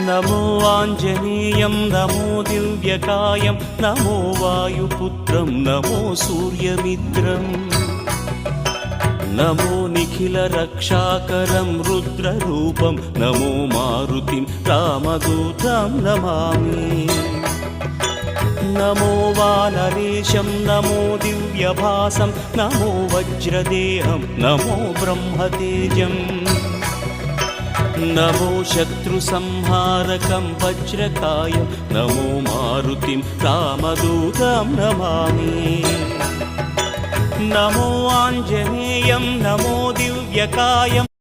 नमो आञ्जनेयं नमो दिव्यकायं नमो वायुपुत्रं नमो सूर्यमित्रम् नमो निखिलरक्षाकरं रुद्ररूपं नमो मारुतिं रामदूतं Namami नमो वानरेशं नमो दिव्यभासं नमो वज्रदेहं नमो ब्रह्मतेजम् नमो शत्रुसंहारकं वज्रकायं नमो मारुतिं रामदूतं Namami नमो आञ्जनेयं नमो दिव्यकायम्